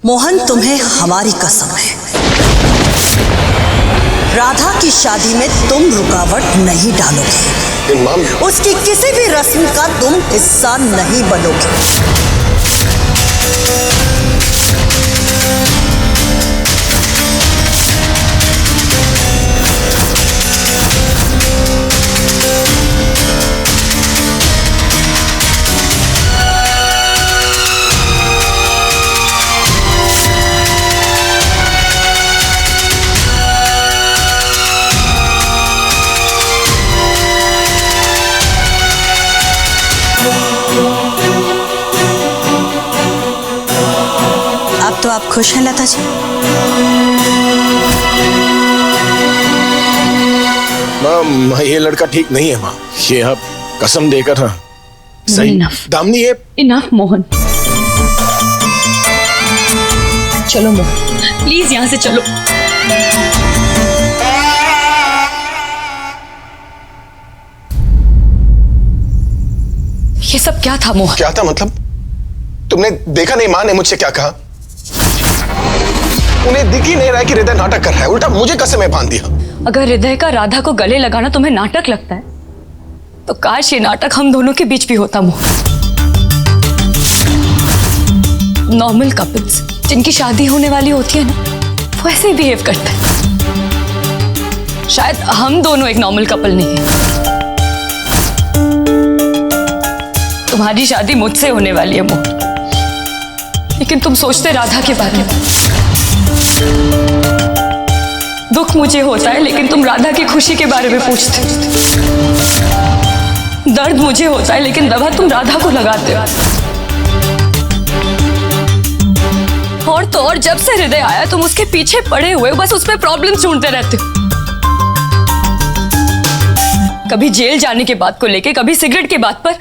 मोहन, तुम्हें हमारी कसम है, राधा की शादी में तुम रुकावट नहीं डालोगे। उसकी किसी भी रस्म का तुम हिस्सा नहीं बनोगे। तो आप खुश हैं लता जी? माँ, ये लड़का ठीक नहीं है माँ। ये आप कसम देकर ना सही। दामिनी, ये इनफ मोहन। चलो मोहन, प्लीज यहाँ से चलो। ये सब क्या था मोहन? क्या था मतलब? तुमने देखा नहीं माँ ने मुझसे क्या कहा? उन्हें दिख ही नहीं रहा है कि हृदय नाटक कर रहा है, उल्टा मुझे कसमें बांध दिया। अगर हृदय का राधा को गले लगाना तुम्हें नाटक लगता है तो काश ये नाटक हम दोनों के बीच भी होता मोहन। नॉर्मल कपल्स जिनकी शादी होने वाली होती है ना, वो ऐसे ही बिहेव करते हैं। शायद हम दोनों एक नॉर्मल कपल नहीं है। तुम्हारी शादी मुझसे होने वाली है मोहन, लेकिन तुम सोचते राधा के बारे में। दुख मुझे होता है लेकिन तुम राधा की खुशी के बारे में पूछते। दर्द मुझे होता है लेकिन दवा तुम राधा को लगाते हो। और तो और जब से हृदय आया तुम उसके पीछे पड़े हुए बस उसमें प्रॉब्लम ढूंढते रहते हो। कभी जेल जाने के बात को लेके, कभी सिगरेट के बात पर,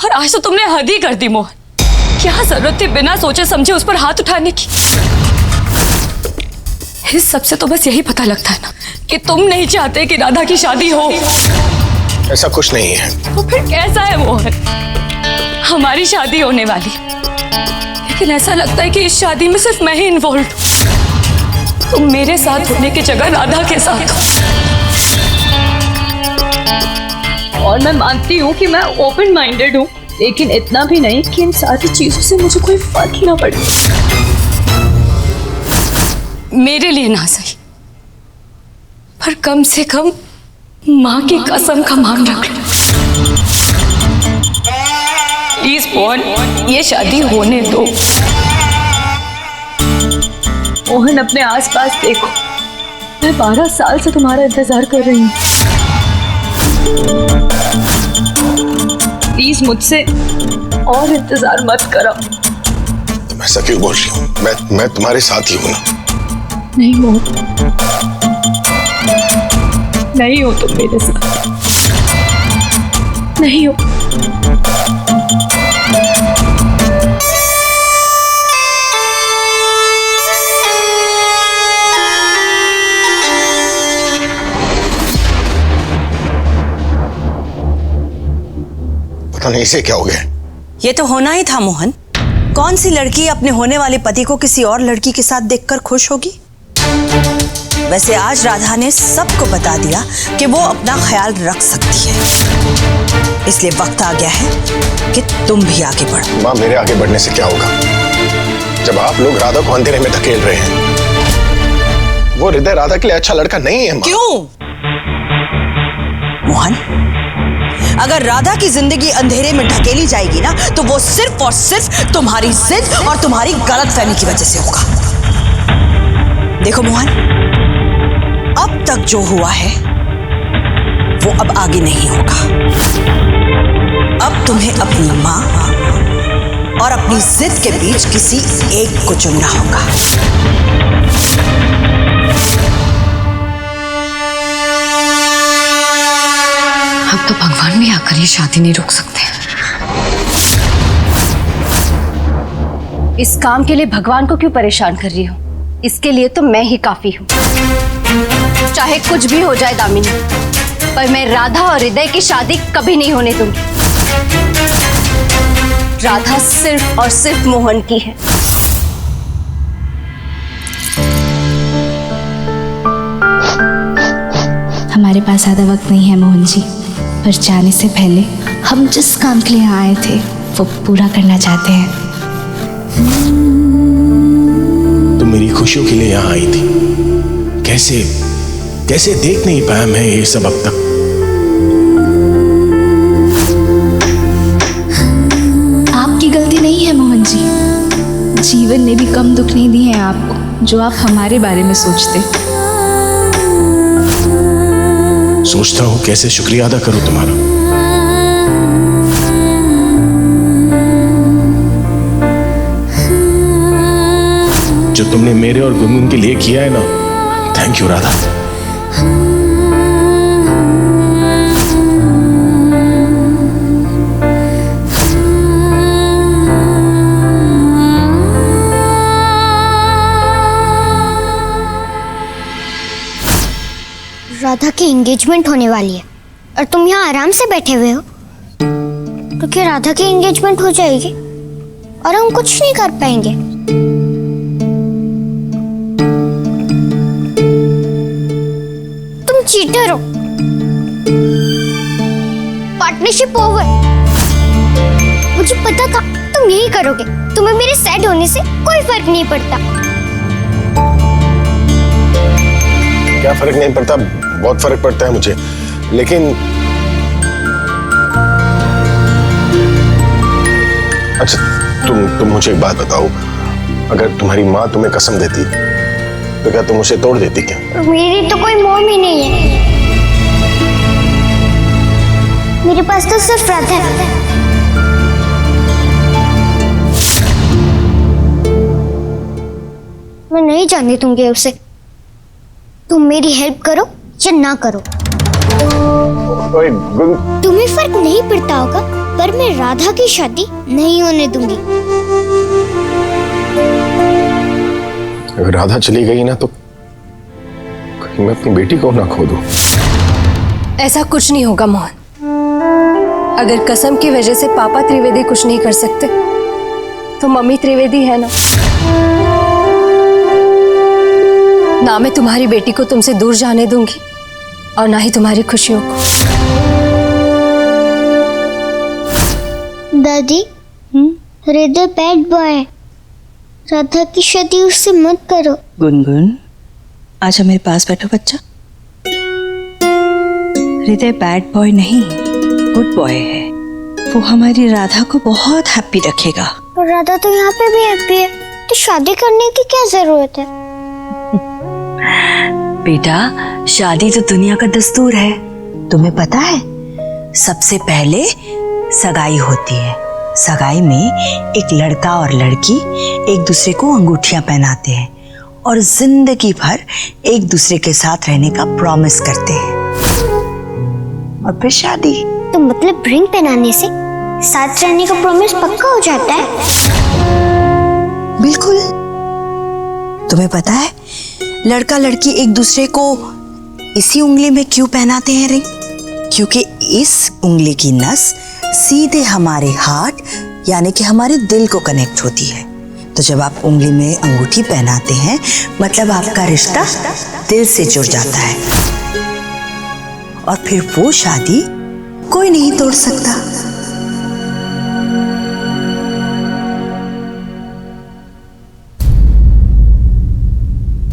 और आज तो तुमने हद ही कर दी मोहन। क्या जरूरत थी बिना सोचे समझे उस पर हाथ उठाने की? इस सबसे तो बस यही पता लगता है ना कि तुम नहीं चाहते कि राधा की शादी हो। ऐसा कुछ नहीं है। तो फिर कैसा है मोहन? हमारी शादी होने वाली, लेकिन ऐसा लगता है कि इस शादी में सिर्फ मैं ही इन्वॉल्व हूं। तुम मेरे साथ होने की जगह राधा के साथ हो। और मैं मानती हूँ कि मैं ओपन माइंडेड हूँ, लेकिन इतना भी नहीं कि इन सारी चीजों से मुझे कोई फर्क ही ना पड़े। मेरे लिए ना सही, पर कम से कम माँ की कसम का मान रख लो प्लीज मोहन, ये शादी होने दो। मोहन, अपने आसपास देखो, मैं 12 साल से तुम्हारा इंतजार कर रही हूँ। प्लीज मुझसे और इंतजार मत करो। तुम ऐसा क्यों बोल रही हो? मैं तुम्हारे साथ ही हूं ना। नहीं मोहन, नहीं हो तुम मेरे साथ, नहीं हो। पता नहीं इसे क्या हो गया। ये तो होना ही था मोहन। कौन सी लड़की अपने होने वाले पति को किसी और लड़की के साथ देखकर खुश होगी? वैसे आज राधा ने सबको बता दिया कि वो अपना ख्याल रख सकती है, इसलिए वक्त आ गया है कि तुम भी आगे बढ़ो। माँ, मेरे आगे बढ़ने से क्या होगा जब आप लोग राधा को अंधेरे में धकेल रहे हैं? वो हृदय राधा के लिए अच्छा लड़का नहीं है माँ। क्यों मोहन? अगर राधा की जिंदगी अंधेरे में ढकेली जाएगी ना, तो वो सिर्फ और सिर्फ तुम्हारी जिद और तुम्हारी गलतफहमी की वजह से होगा। देखो मोहन, अब तक जो हुआ है वो अब आगे नहीं होगा। अब तुम्हें अपनी माँ और अपनी जिद के बीच किसी एक को चुनना होगा। अब तो भगवान भी आकर ये शादी नहीं रोक सकते। इस काम के लिए भगवान को क्यों परेशान कर रही हो? इसके लिए तो मैं ही काफी हूँ। चाहे कुछ भी हो जाए दामिनी, पर मैं राधा और हृदय की शादी कभी नहीं होने दूंगी। राधा सिर्फ और सिर्फ मोहन की है। हमारे पास ज़्यादा वक्त नहीं है मोहन जी, पर जाने से पहले हम जिस काम के लिए यहाँ आए थे वो पूरा करना चाहते हैं। तुम मेरी खुशियों के लिए यहाँ आई थी। कैसे कैसे देख नहीं पाया मैं ये सब अब तक। आपकी गलती नहीं है मोहन जी, जीवन ने भी कम दुख नहीं दिए हैं आपको जो आप हमारे बारे में सोचते। सोचता हूँ कैसे शुक्रिया अदा करूँ तुम्हारा। जो तुमने मेरे और गुनगुन के लिए किया है ना, थैंक यू राधा। राधा की एंगेजमेंट होने वाली है और तुम यहाँ आराम से बैठे हुए हो, क्योंकि राधा की एंगेजमेंट हो जाएगी और हम कुछ नहीं कर पाएंगे। तुम चीटर हो। Partnership over. मुझे पता था तुम यही करोगे। तुम्हें मेरे सैड होने से कोई फर्क नहीं पड़ता। क्या फर्क नहीं पड़ता? बहुत फर्क पड़ता है मुझे, लेकिन अच्छा तुम मुझे एक बात बताओ, अगर तुम्हारी माँ तुम्हें कसम देती तो क्या तुम उसे तोड़ देती क्या? मेरी तो कोई मॉम ही नहीं है। मेरे पास तो सिर्फ राधा है। मैं नहीं जानती तुमके उसे। तुम मेरी हेल्प करो या ना करो, तुम्हें फर्क नहीं पड़ता होगा, पर मैं राधा की शादी नहीं होने दूंगी। अगर राधा चली गई ना तो कहीं मैं अपनी बेटी को ना खो दूं। ऐसा कुछ नहीं होगा मोहन। अगर कसम की वजह से पापा त्रिवेदी कुछ नहीं कर सकते तो मम्मी त्रिवेदी है ना मैं तुम्हारी बेटी को तुमसे दूर जाने दूंगी और ना ही तुम्हारी खुशियों को। दादी, हृदय बैड बॉय है। राधा की शादी उससे मत करो। गुनगुन, आजा मेरे पास बैठो बच्चा। हृदय बैड बॉय नहीं, गुड बॉय है। वो हमारी राधा को बहुत हैप्पी रखेगा। और राधा तो यहाँ पे भी हैप्पी है, तो शादी करने की क्या जरूरत है? बेटा, शादी तो दुनिया का दस्तूर है। तुम्हें पता है, सबसे पहले सगाई होती है। सगाई में एक लड़का और लड़की एक दूसरे को अंगूठियां पहनाते हैं और जिंदगी भर एक दूसरे के साथ रहने का प्रॉमिस करते हैं, और फिर शादी। तो मतलब रिंग पहनाने से साथ रहने का प्रॉमिस पक्का हो जाता है? बिल्कुल। तुम्हें पता है लड़का लड़की एक दूसरे को इसी उंगली में क्यों पहनाते हैं रिंग? क्योंकि इस उंगली की नस सीधे हमारे हार्ट यानी कि हमारे दिल को कनेक्ट होती है। तो जब आप उंगली में अंगूठी पहनाते हैं मतलब आपका रिश्ता दिल से जुड़ जाता है, और फिर वो शादी कोई नहीं तोड़ सकता।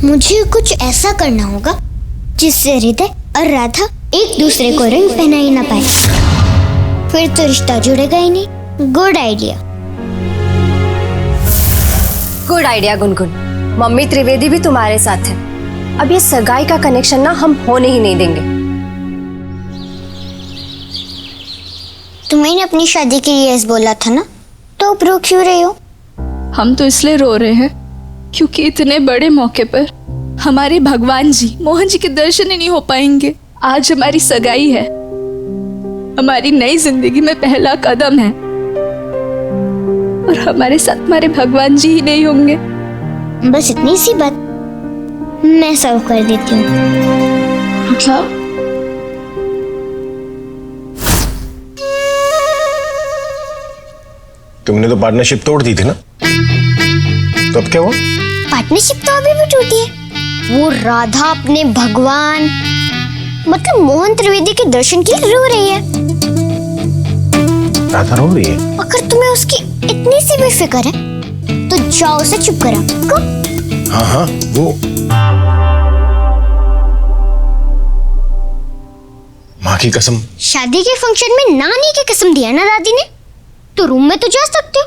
मुझे कुछ ऐसा करना होगा जिससे हृदय और राधा एक दूसरे को रिंग पहना ही ना पाए, फिर तो रिश्ता जुड़ेगा ही नहीं। Good idea. Good idea Gungun. Mummy Trivedi भी तुम्हारे साथ है। अब ये सगाई का कनेक्शन ना हम होने ही नहीं देंगे। तुम्हें अपनी शादी के लिए यस बोला था ना, तो अब रो क्यों रहे हो? हम तो इसलिए रो रहे हैं क्योंकि इतने बड़े मौके पर हमारे भगवान जी मोहन जी के दर्शन ही नहीं हो पाएंगे। आज हमारी सगाई है, हमारी नई जिंदगी में पहला कदम है, और हमारे साथ हमारे भगवान जी ही नहीं होंगे। बस इतनी सी बात, मैं सर्व कर देती हूँ। मतलब तुमने तो पार्टनरशिप तोड़ दी थी ना, तो अब क्या हुआ? पार्टनरशिप तो अभी भी टूटी है। वो राधा अपने भगवान मतलब मोहन त्रिवेदी के दर्शन के लिए रो रही है। राधा रो रही है? अगर तुम्हें उसकी इतनी सी भी फिक्र है तो जाओ उसे चुप करा। को? हाँ हाँ, वो माँ की कसम। शादी के फंक्शन में नानी की कसम दिया ना दादी ने, तो रूम में तो जा सकते हो।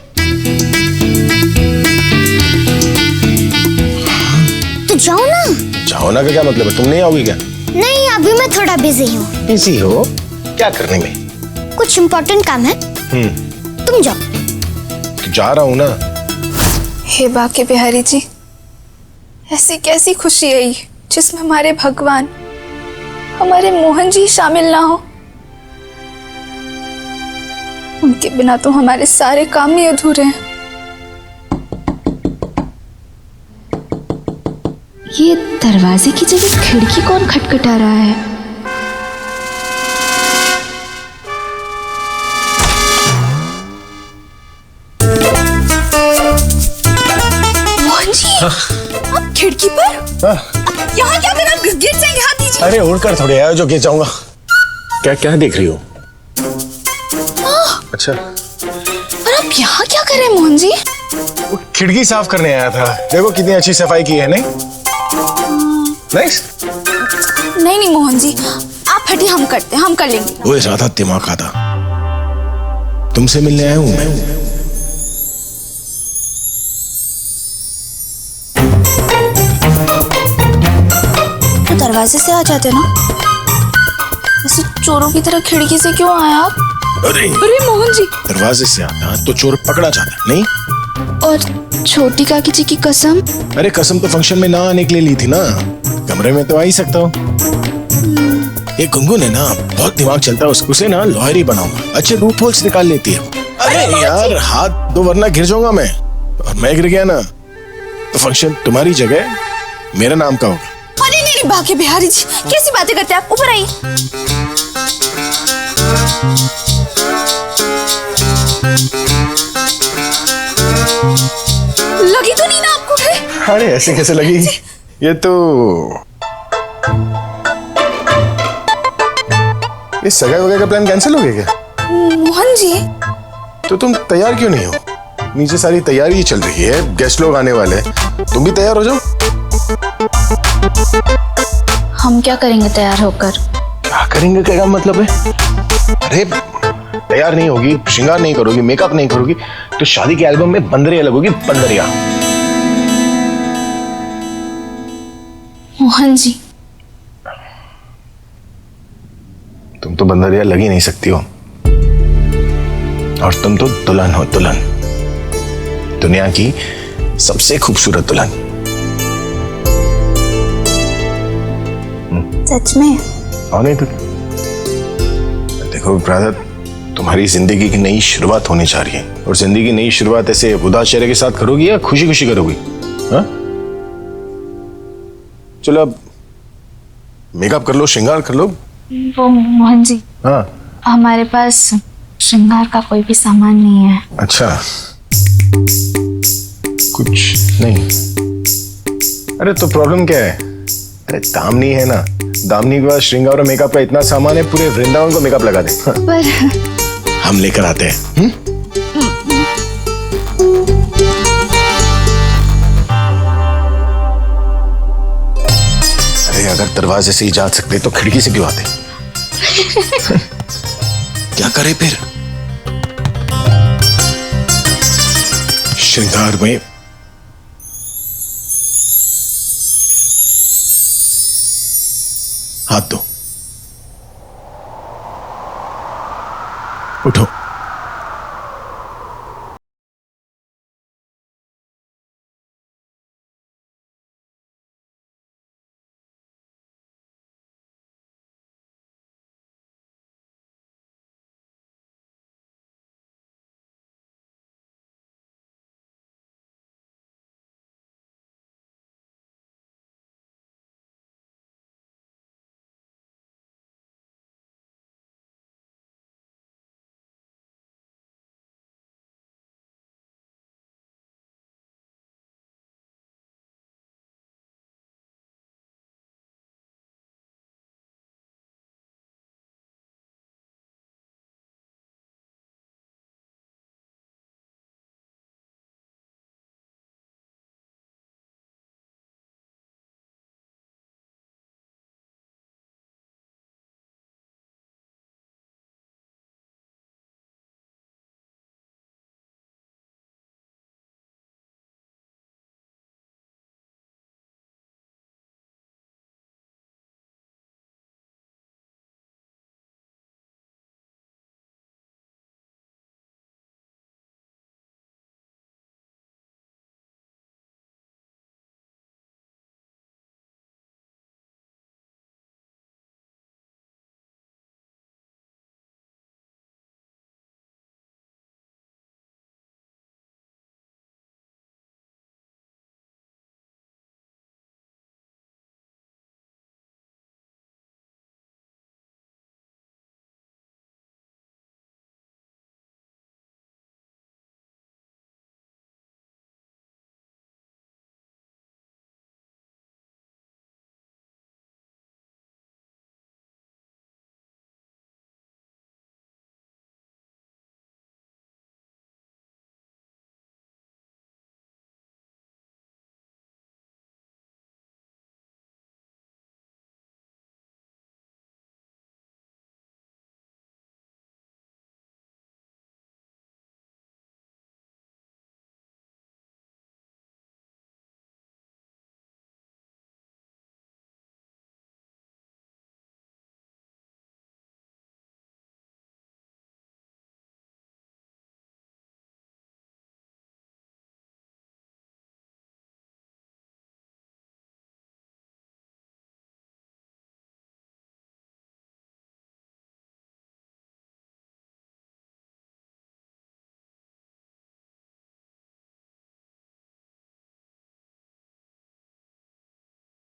तो जाओ ना। जाओ ना का क्या मतलब है? तुम नहीं आओगी क्या? नहीं, अभी मैं थोड़ा बिजी हूँ। बिजी हो? क्या करने में? कुछ इम्पोर्टेंट काम है। तुम जाओ। तो जा रहा हूँ ना। हे बाके बिहारी जी, ऐसी कैसी खुशी आई जिसमें हमारे भगवान, हमारे मोहन जी शामिल ना हो। उनके बिना तो हमारे सारे काम ही अधूरे हैं। ये दरवाजे की जगह खिड़की कौन खटखटा रहा है? मोहन जी, आप खिड़की पर? यहाँ क्या करना? गेट से यहाँ दीजिए। अरे उड़कर थोड़े आया जो गिर जाऊंगा। क्या क्या देख रही हो? अच्छा, और आप यहाँ क्या कर रहे हैं मोहन जी? वो खिड़की साफ करने आया था। देखो कितनी अच्छी सफाई की है, नहीं? नाइस। नहीं मोहन जी, आप हटिए, हम करते हैं, हम कर लेंगे। वो राधा दिमाग खाता। तुमसे मिलने आया हूं मैं। तो दरवाजे से आ जाते ना, ऐसे चोरों की तरह खिड़की से क्यों आए आप? अरे मोहन जी, दरवाजे से आता तो चोर पकड़ा जाता, नहीं? और छोटी काकी जी की कसम? अरे कसम तो फंक्शन में ना आने के लिए ली थी ना, कमरे में तो आ ही सकता हूँ। ये गुनगुन है ना, बहुत दिमाग चलता है उसको, उसे ना लॉयरी बनाऊंगा, अच्छे लूप होल्स निकाल लेती है। अरे यार हाथ दो वरना गिर जाऊंगा मैं, और मैं गिर गया ना तो फंक्शन तुम्हारी जगह मेरा नाम का होगा। अरे नहीं बाके बिहारी जी, कैसी बातें करते हैं आप? ऊपर आइए। लगी तो नहीं ना आपको? अरे ऐसे कैसे लगी? ये तो ये सगाई वगैरह का प्लान कैंसिल हो गया क्या? मोहन जी, तो तुम तैयार क्यों नहीं हो? नीचे सारी तैयारी चल रही है, गेस्ट लोग आने वाले हैं, तुम भी तैयार हो जाओ। हम क्या करेंगे तैयार होकर? क्या करेंगे क्या मतलब है? अरे तैयार नहीं होगी, श्रृंगार नहीं करोगी, मेकअप नहीं करोगी, तो शादी के एल्बम में बंदरिया लगोगी, बंदरिया। मोहन जी, तुम तो बंदरिया लग ही नहीं सकती हो, और तुम तो दुल्हन हो, दुल्हन, दुनिया की सबसे खूबसूरत दुल्हन। सच में? और नहीं तो देखो ब्रदर, तुम्हारी जिंदगी की नई शुरुआत होने जा रही है, और जिंदगी की नई शुरुआत ऐसे उदास चेहरे के साथ करोगी या खुशी खुशी करोगी? हाँ? चलो अब मेकअप कर लो, श्रृंगार कर लो। वो मोहन जी, हाँ हमारे पास श्रृंगार का कोई भी सामान नहीं है। अच्छा, कुछ नहीं? अरे तो प्रॉब्लम क्या है? अरे दामनी है ना, दामनी के पास श्रृंगार और मेकअप का इतना सामान है, पूरे वृंदावन को मेकअप लगा दे। पर हम लेकर आते हैं। अरे अगर दरवाजे से ही जा सकते तो खिड़की से क्यों आते? क्या करे फिर? श्रृंगार में हाथ दो, उठो।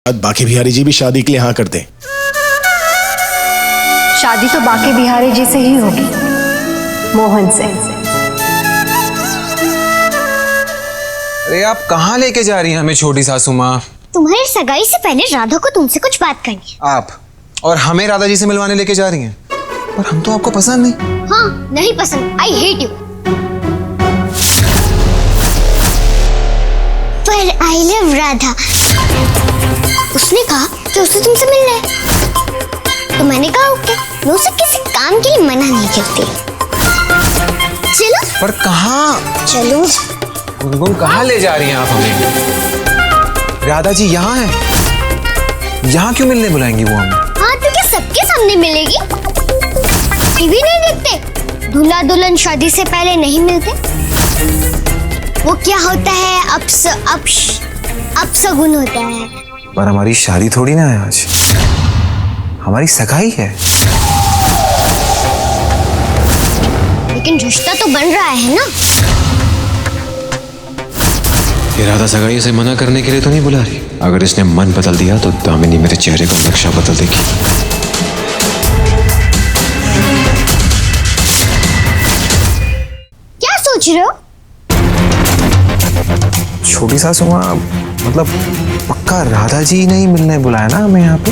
बाकी बिहारी जी भी शादी के लिए हाँ कर दें। शादी तो बाकी बिहारी जी से ही होगी, मोहन से। अरे आप कहाँ लेके जा रही हैं हमें छोटी सासू माँ? तुम्हारी सगाई से पहले राधा को तुमसे कुछ बात करनी है। आप और हमें राधा जी से मिलवाने लेके जा रही हैं? पर हम तो आपको पसंद नहीं। हाँ, नहीं पसंद। I hate you. पर आई लव राधा। उसने कहा कि उसे तुमसे मिलना है, तो मैंने कहा ओके। मैं उसे किसी काम के लिए मना नहीं करती। चलो। पर कहाँ? चलो। गुनगुन कहाँ ले जा रही हैं आप हमें? राधा जी यहाँ है, यहाँ क्यों मिलने बुलाएंगी वो हमें? हाँ, तो क्या सबके सामने मिलेगी? टीवी नहीं देखते? दूल्हा दुल्हन शादी से पहले नहीं मिलते? वो क्या होता है, अपशगुन होता है। पर हमारी शादी थोड़ी ना है आज, हमारी सगाई है। लेकिन रिश्ता तो बन रहा है ना। ये राधा सगाई से मना करने के लिए तो नहीं बुला रही। अगर इसने मन बदल दिया तो दामिनी मेरे चेहरे का नक्शा बदल देगी। क्या सोच रहे हो? छोटी सासू माँ, मतलब पक्का राधा जी नहीं मिलने बुलाया ना हमें यहाँ पे?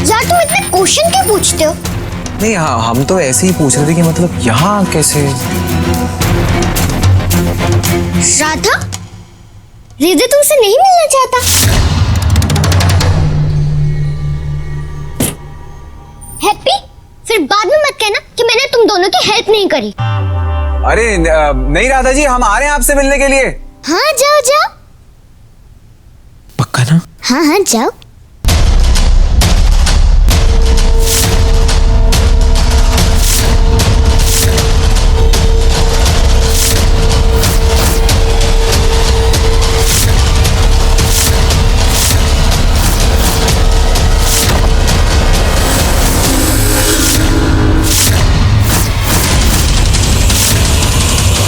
यार तुम इतने क्वेश्चन क्यों पूछते हो? नहीं, हाँ हम तो ऐसे ही पूछ रहे थे कि मतलब यहाँ कैसे? राधा, हृदय तुमसे नहीं मिलना चाहता। हैप्पी, फिर बाद में मत कहना कि मैंने तुम दोनों की हेल्प नहीं करी। अरे नहीं राधा जी, हम आ रहे हैं आपसे मिलने के लिए। हाँ जाओ जाओ। पक्का ना? हाँ हाँ जाओ।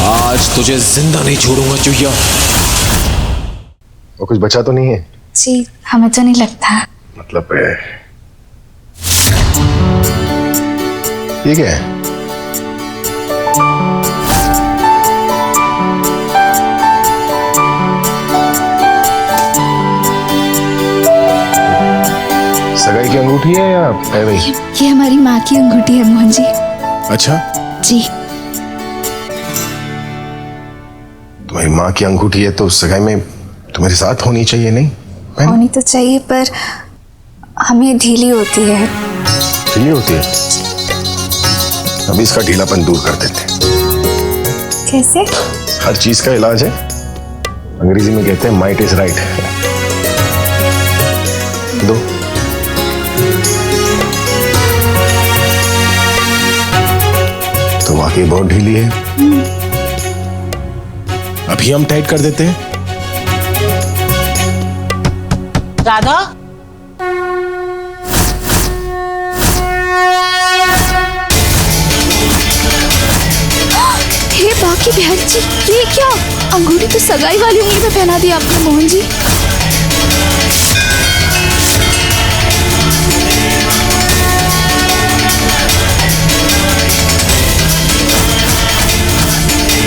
आज तुझे जिंदा नहीं छोड़ूंगा चुहिया। वो कुछ बचा तो नहीं है? जी हमें तो नहीं लगता। मतलब ये क्या है? सगाई की अंगूठी है या है भाई? ये हमारी माँ की अंगूठी है मोहन जी। अच्छा, जी तुम्हारी माँ की अंगूठी है तो सगाई में तुम्हारे साथ होनी चाहिए, नहीं? होनी तो चाहिए, पर हमें ढीली होती है। ढीली होती है? अभी इसका ढीलापन दूर कर देते हैं। कैसे? हर चीज का इलाज है। अंग्रेजी में कहते हैं माइट इज राइट। दो। तो वाकई बहुत ढीली है। अभी हम टाइट कर देते हैं। राधा, हे बाकी बिहारी जी, ये क्या? अंगूठी तो सगाई वाली उंगली में पहना दी आपने मोहन जी।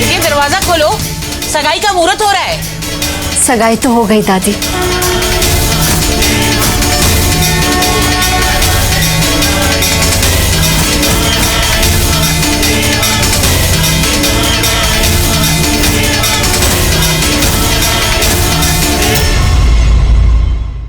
ये दरवाजा खोलो, सगाई का मुहूर्त हो रहा है। सगाई तो हो गई दादी।